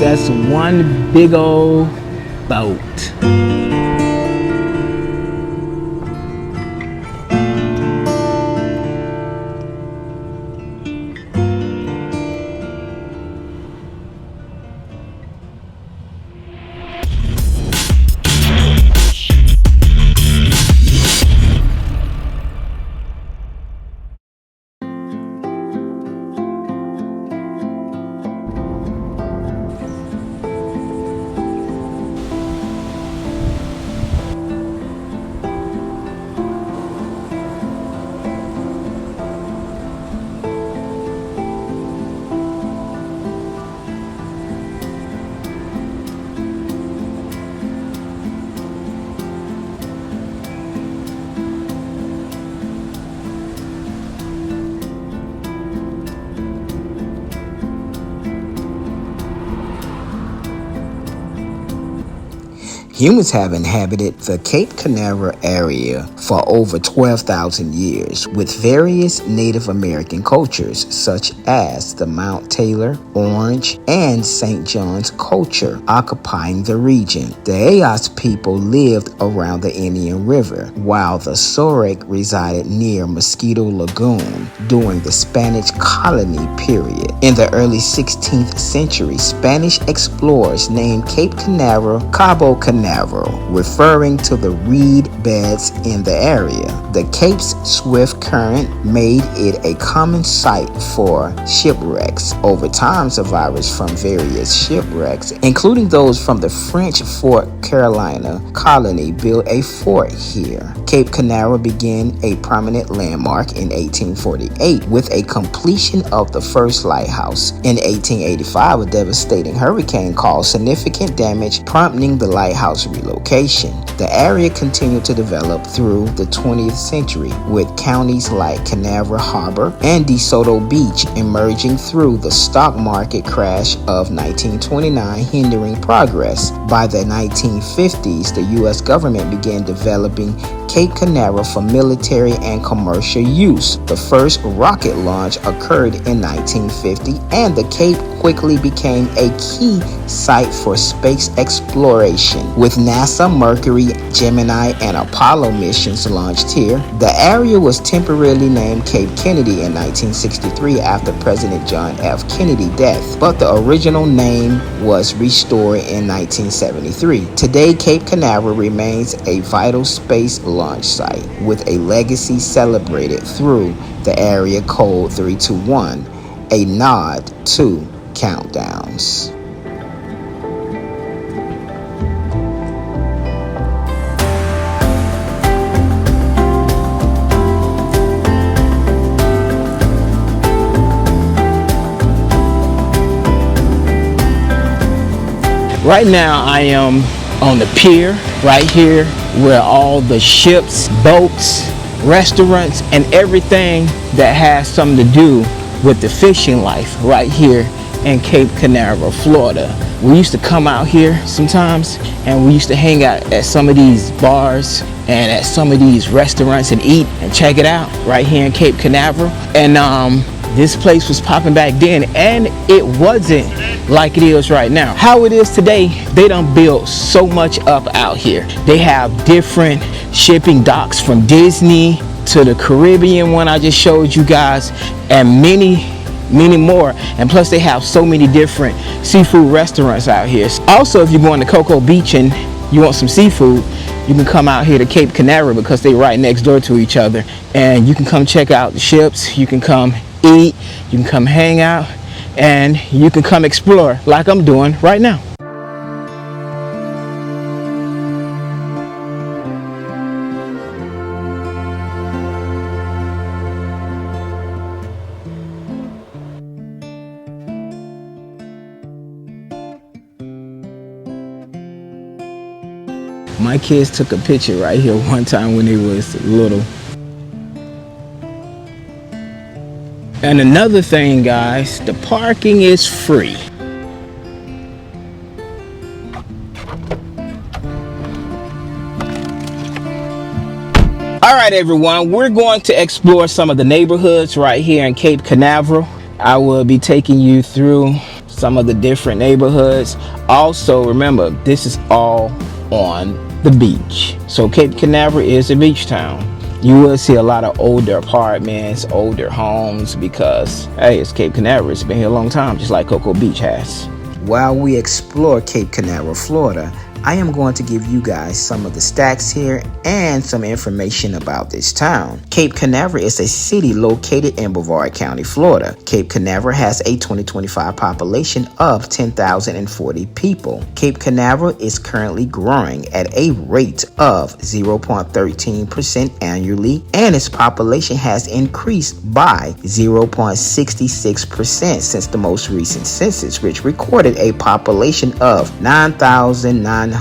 That's one big old boat. Humans have inhabited the Cape Canaveral area for over 12,000 years, with various Native American cultures such as the Mount Taylor, Orange, and St. John's culture occupying the region. The Ayos people lived around the Indian River, while the Sorek resided near Mosquito Lagoon during the Spanish colony period. In the early 16th century, Spanish explorers named Cape Canaveral Cabo Canaveral, referring to the reed beds in the area. The Cape's swift current made it a common site for shipwrecks. Over time, survivors from various shipwrecks, including those from the French Fort Carolina colony, built a fort here. Cape Canaveral became a prominent landmark in 1848 with a completion of the first lighthouse. In 1885, a devastating hurricane caused significant damage, prompting the lighthouse relocation. The area continued to develop through the 20th century, with counties like Canaveral Harbor and DeSoto Beach emerging through the stock market crash of 1929, hindering progress. By the 1950s, the U.S. government began developing Cape Canaveral for military and commercial use. The first rocket launch occurred in 1950, and the Cape quickly became a key site for space exploration, with NASA, Mercury, Gemini, and Apollo missions launched here. The area was temporarily named Cape Kennedy in 1963 after President John F. Kennedy's death, but the original name was restored in 1973. Today, Cape Canaveral remains a vital space launch site, with a legacy celebrated through the area code 321, a nod to countdowns. Right now I am on the pier right here, where all the ships, boats, restaurants, and everything that has something to do with the fishing life right here in Cape Canaveral, Florida. We used to come out here sometimes, and we used to hang out at some of these bars and at some of these restaurants and eat and check it out right here in Cape Canaveral. And this place was popping back then, and it wasn't like it is right now. How it is today, they done built so much up out here. They have different shipping docks, from Disney to the Caribbean one I just showed you guys, and many more. And plus they have so many different seafood restaurants out here. Also, if you're going to Cocoa Beach and you want some seafood, you can come out here to Cape Canaveral, because they're right next door to each other, and you can come check out the ships, you can come eat, you can come hang out, and you can come explore like I'm doing right now. My kids took a picture right here one time when they was little. And another thing, guys, the parking is free. All right, everyone, we're going to explore some of the neighborhoods right here in Cape Canaveral. I will be taking you through some of the different neighborhoods. Also, remember, this is all on the beach. So Cape Canaveral is a beach town. You will see a lot of older apartments, older homes, because, hey, it's Cape Canaveral. It's been here a long time, just like Cocoa Beach has. While we explore Cape Canaveral, Florida, I am going to give you guys some of the stats here and some information about this town. Cape Canaveral is a city located in Brevard County, Florida. Cape Canaveral has a 2025 population of 10,040 people. Cape Canaveral is currently growing at a rate of 0.13% annually, and its population has increased by 0.66% since the most recent census, which recorded a population of 9,974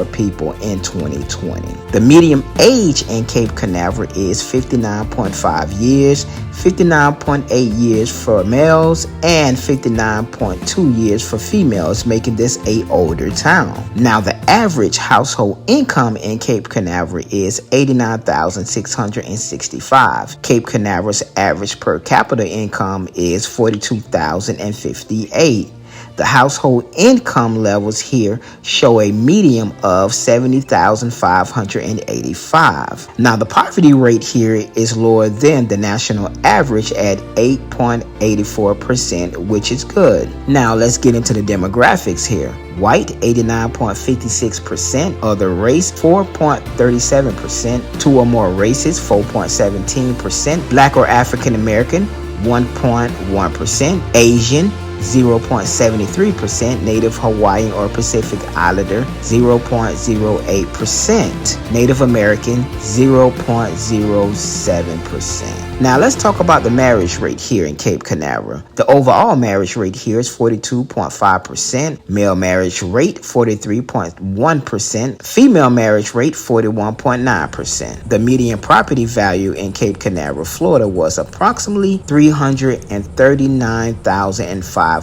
people in 2020. The median age in Cape Canaveral is 59.5 years, 59.8 years for males, and 59.2 years for females, making this an older town. Now, the average household income in Cape Canaveral is $89,665. Cape Canaveral's average per capita income is $42,058. The household income levels here show a median of 70,585. Now, the poverty rate here is lower than the national average at 8.84%, which is good. Now, let's get into the demographics here. White, 89.56%. Other race, 4.37%. Two or more races, 4.17%. Black or African American, 1.1%. Asian, 0.73%, Native Hawaiian or Pacific Islander 0.08%, Native American 0.07%. Now let's talk about the marriage rate here in Cape Canaveral. The overall marriage rate here is 42.5%, male marriage rate 43.1%, female marriage rate 41.9%. The median property value in Cape Canaveral, Florida was approximately $339,500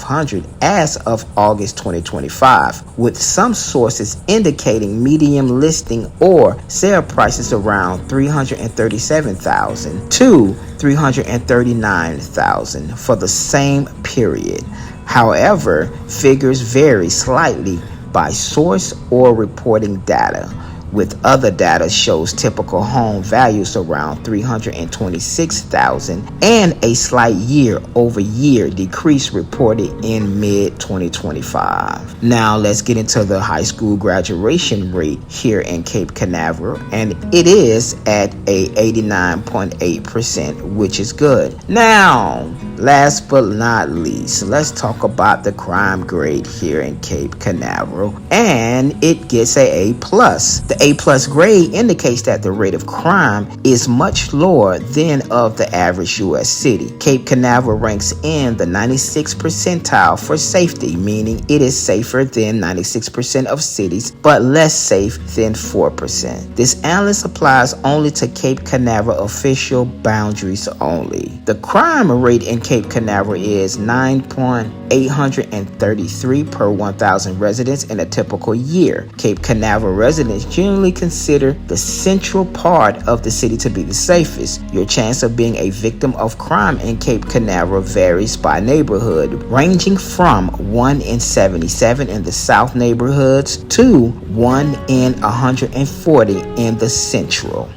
as of August 2025, with some sources indicating median listing or sale prices around $337,000 to $339,000 for the same period. However, figures vary slightly by source or reporting data, with other data shows typical home values around $326,000 and a slight year-over-year decrease reported in mid-2025. Now let's get into the high school graduation rate here in Cape Canaveral, and it is at a 89.8%, which is good. Now, last but not least, let's talk about the crime grade here in Cape Canaveral, and it gets a A+. The A+ grade indicates that the rate of crime is much lower than of the average U.S. city. Cape Canaveral ranks in the 96th percentile for safety, meaning it is safer than 96% of cities, but less safe than 4%. This analysis applies only to Cape Canaveral official boundaries only. The crime rate in Cape Canaveral is 9.833 per 1,000 residents in a typical year. Cape Canaveral residents generally consider the central part of the city to be the safest. Your chance of being a victim of crime in Cape Canaveral varies by neighborhood, ranging from 1 in 77 in the south neighborhoods to 1 in 140 in the central.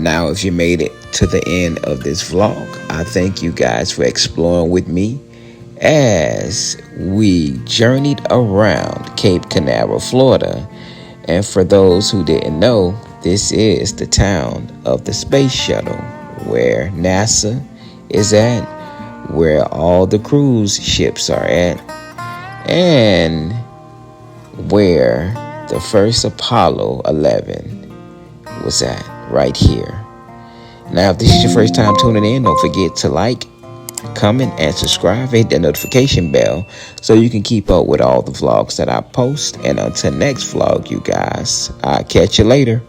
Now, if you made it to the end of this vlog, I thank you guys for exploring with me as we journeyed around Cape Canaveral, Florida. And for those who didn't know, this is the town of the space shuttle, where NASA is at, where all the cruise ships are at, and where the first Apollo 11 was at, right here. Now, if this is your first time tuning in, don't forget to like, comment, and subscribe. Hit that notification bell so you can keep up with all the vlogs that I post. And until next vlog, you guys, I'll catch you later.